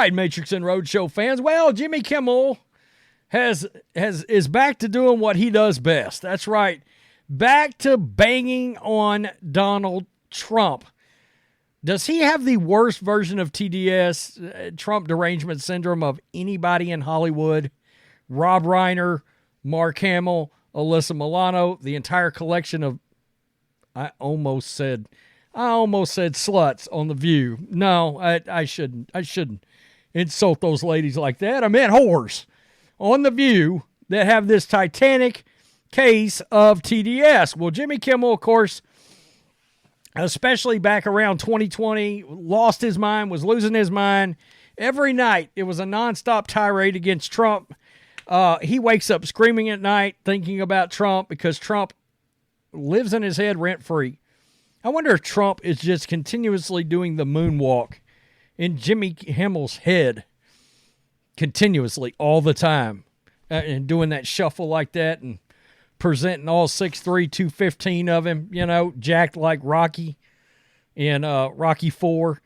right, Matrixx and Rhodes Show fans. Well, Jimmy Kimmel is back to doing what he does best. That's right. Back to banging on Donald Trump. Does he have the worst version of TDS, Trump derangement syndrome, of anybody in Hollywood? Rob Reiner, Mark Hamill, Alyssa Milano, the entire collection of, I almost said sluts on The View. No, I shouldn't insult those ladies like that. I meant whores on The View that have this titanic case of TDS. Well, Jimmy Kimmel, of course, especially back around 2020, lost his mind, was losing his mind. Every night, it was a nonstop tirade against Trump. He wakes up screaming at night, thinking about Trump, because Trump lives in his head rent-free. I wonder if Trump is just continuously doing the moonwalk in Jimmy Kimmel's head continuously all the time, and doing that shuffle like that and presenting all 6'3", 215 of him, jacked like Rocky in Rocky IV.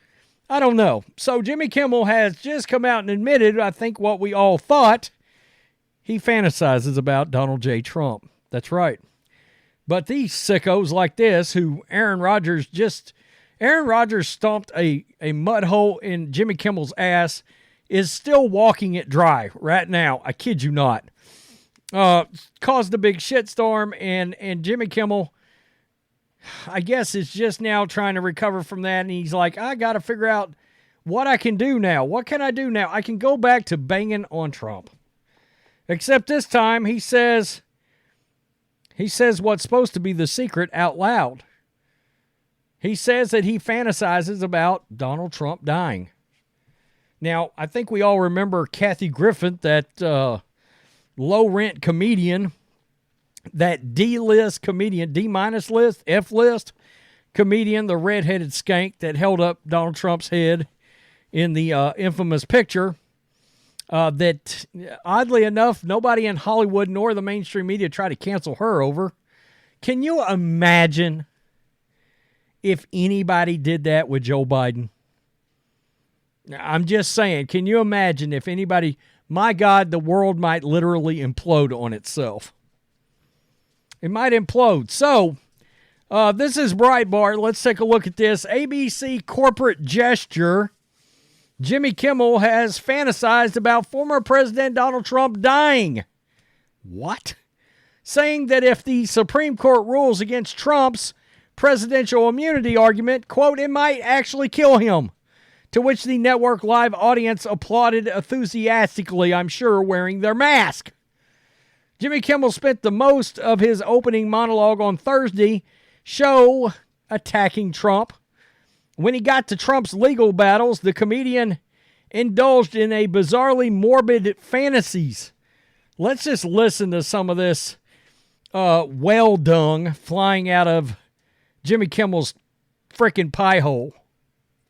I don't know. So Jimmy Kimmel has just come out and admitted, I think what we all thought, he fantasizes about Donald J. Trump. That's right. But these sickos like this, who Aaron Rodgers stomped a mud hole in Jimmy Kimmel's ass, is still walking it dry right now. I kid you not. Caused a big shitstorm, and Jimmy Kimmel, I guess, is just now trying to recover from that. And he's like, I got to figure out what I can do now. What can I do now? I can go back to banging on Trump. Except this time he says what's supposed to be the secret out loud. He says that he fantasizes about Donald Trump dying. Now, I think we all remember Kathy Griffin, that low-rent comedian, that D-list comedian, D-minus list, F-list comedian, the red-headed skank that held up Donald Trump's head in the infamous picture. That, oddly enough, nobody in Hollywood nor the mainstream media tried to cancel her over. Can you imagine if anybody did that with Joe Biden? I'm just saying, can you imagine if anybody... My God, the world might literally implode on itself. It might implode. So, this is Breitbart. Let's take a look at this. ABC corporate gesture. Jimmy Kimmel has fantasized about former President Donald Trump dying. What? Saying that if the Supreme Court rules against Trump's presidential immunity argument, quote, it might actually kill him. To which the network live audience applauded enthusiastically, I'm sure, wearing their mask. Jimmy Kimmel spent the most of his opening monologue on Thursday show attacking Trump. When he got to Trump's legal battles, the comedian indulged in a bizarrely morbid fantasies. Let's just listen to some of this whale dung flying out of Jimmy Kimmel's frickin' pie hole.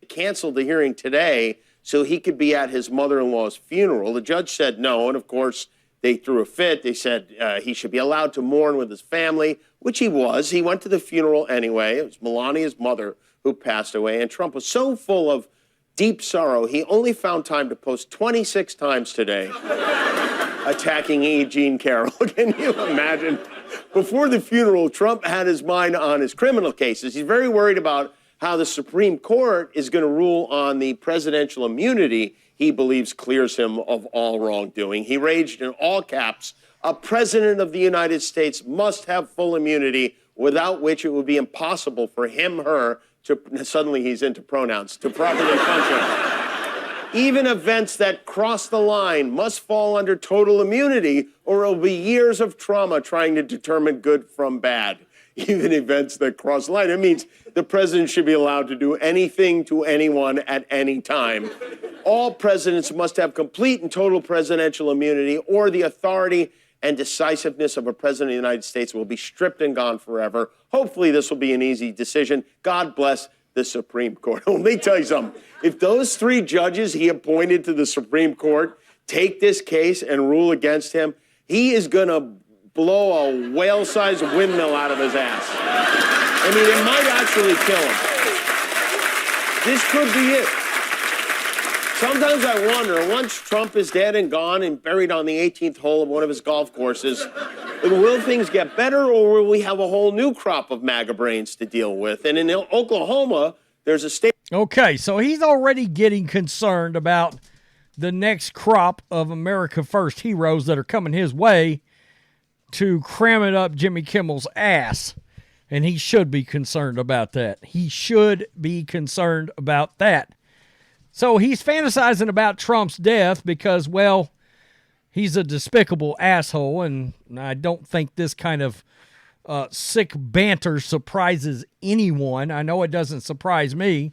Canceled the hearing today so he could be at his mother-in-law's funeral. The judge said no, and of course they threw a fit. They said he should be allowed to mourn with his family, which he was. He went to the funeral anyway. It was Melania's mother who passed away, and Trump was so full of deep sorrow, he only found time to post 26 times today attacking E. Jean Carroll. Can you imagine? Before the funeral, Trump had his mind on his criminal cases. He's very worried about how the Supreme Court is going to rule on the presidential immunity he believes clears him of all wrongdoing. He raged in all caps, a president of the United States must have full immunity, without which it would be impossible for him, her, to, suddenly he's into pronouns, to properly function. Even events that cross the line must fall under total immunity, or it will be years of trauma trying to determine good from bad. Even events that cross the line. It means the president should be allowed to do anything to anyone at any time. All presidents must have complete and total presidential immunity, or the authority and decisiveness of a president of the United States will be stripped and gone forever. Hopefully this will be an easy decision. God bless the Supreme Court. Let me tell you something. If those three judges he appointed to the Supreme Court take this case and rule against him, he is going to blow a whale-sized windmill out of his ass. I mean, it might actually kill him. This could be it. Sometimes I wonder, once Trump is dead and gone and buried on the 18th hole of one of his golf courses, will things get better, or will we have a whole new crop of MAGA brains to deal with? And in Oklahoma, there's a state... Okay, so he's already getting concerned about the next crop of America First heroes that are coming his way to cram it up Jimmy Kimmel's ass. And he should be concerned about that. He should be concerned about that. So he's fantasizing about Trump's death because, well, he's a despicable asshole, and I don't think this kind of sick banter surprises anyone. I know it doesn't surprise me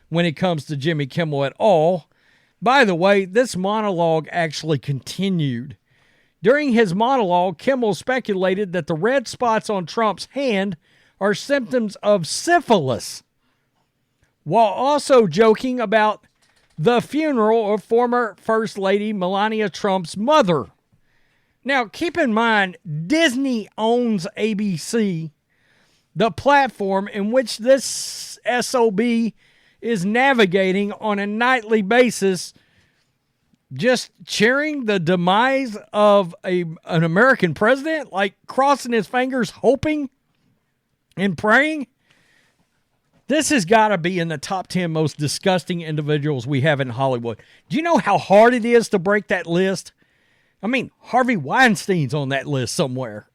when it comes to Jimmy Kimmel at all. By the way, this monologue actually continued. During his monologue, Kimmel speculated that the red spots on Trump's hand are symptoms of syphilis, while also joking about the funeral of former First Lady Melania Trump's mother. Now, keep in mind, Disney owns ABC, the platform in which this SOB is navigating on a nightly basis, just cheering the demise of an American president, like crossing his fingers, hoping and praying. This has got to be in the top 10 most disgusting individuals we have in Hollywood. Do you know how hard it is to break that list? I mean, Harvey Weinstein's on that list somewhere.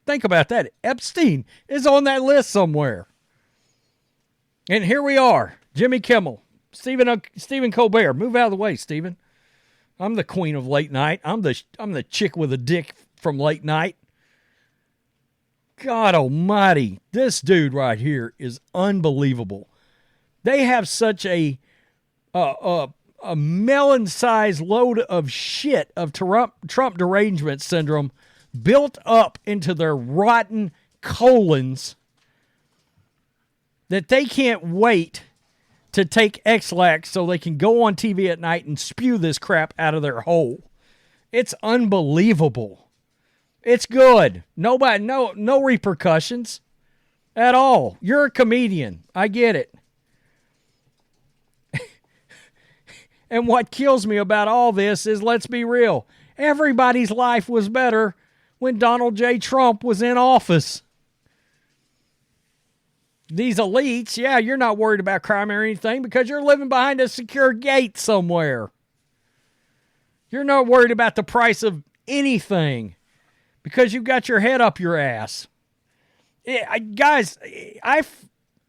Think about that. Epstein is on that list somewhere. And here we are. Jimmy Kimmel. Stephen Colbert. Move out of the way, Stephen. I'm the queen of late night. I'm the chick with a dick from late night. God almighty, this dude right here is unbelievable. They have such a melon-sized load of shit of Trump derangement syndrome built up into their rotten colons that they can't wait to take X-Lax so they can go on TV at night and spew this crap out of their hole. It's unbelievable. It's good. No repercussions at all. You're a comedian. I get it. And what kills me about all this is, let's be real, everybody's life was better when Donald J. Trump was in office. These elites, yeah, you're not worried about crime or anything because you're living behind a secure gate somewhere. You're not worried about the price of anything because you've got your head up your ass. Guys, I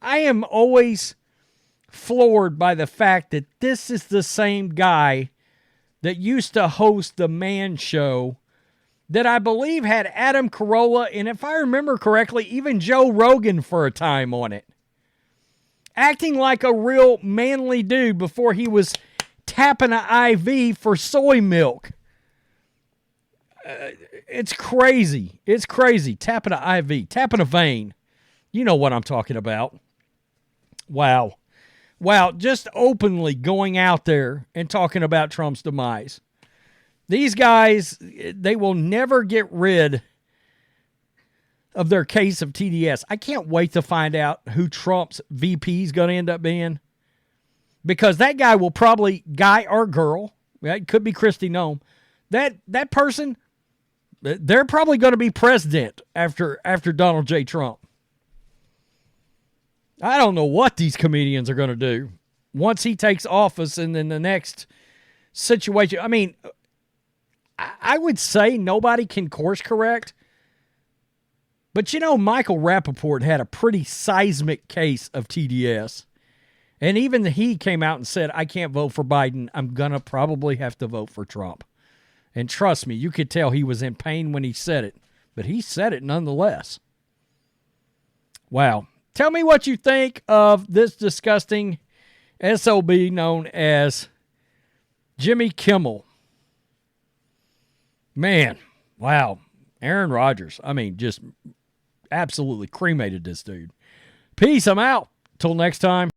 am always floored by the fact that this is the same guy that used to host the Man Show that I believe had Adam Carolla, and if I remember correctly, even Joe Rogan for a time on it. Acting like a real manly dude before he was tapping an IV for soy milk. It's crazy. It's crazy. Tapping an IV. Tapping a vein. You know what I'm talking about. Wow. Wow. Just openly going out there and talking about Trump's demise. These guys, they will never get rid of their case of TDS. I can't wait to find out who Trump's VP is going to end up being. Because that guy will probably, guy or girl, it could be Kristi Noem, that person, they're probably going to be president after Donald J. Trump. I don't know what these comedians are going to do once he takes office and then the next situation. I mean, I would say nobody can course correct. But you know, Michael Rappaport had a pretty seismic case of TDS. And even he came out and said, I can't vote for Biden. I'm going to probably have to vote for Trump. And trust me, you could tell he was in pain when he said it. But he said it nonetheless. Wow. Tell me what you think of this disgusting SOB known as Jimmy Kimmel. Man, wow. Aaron Rodgers, I mean, just absolutely cremated this dude. Peace, I'm out. Till next time.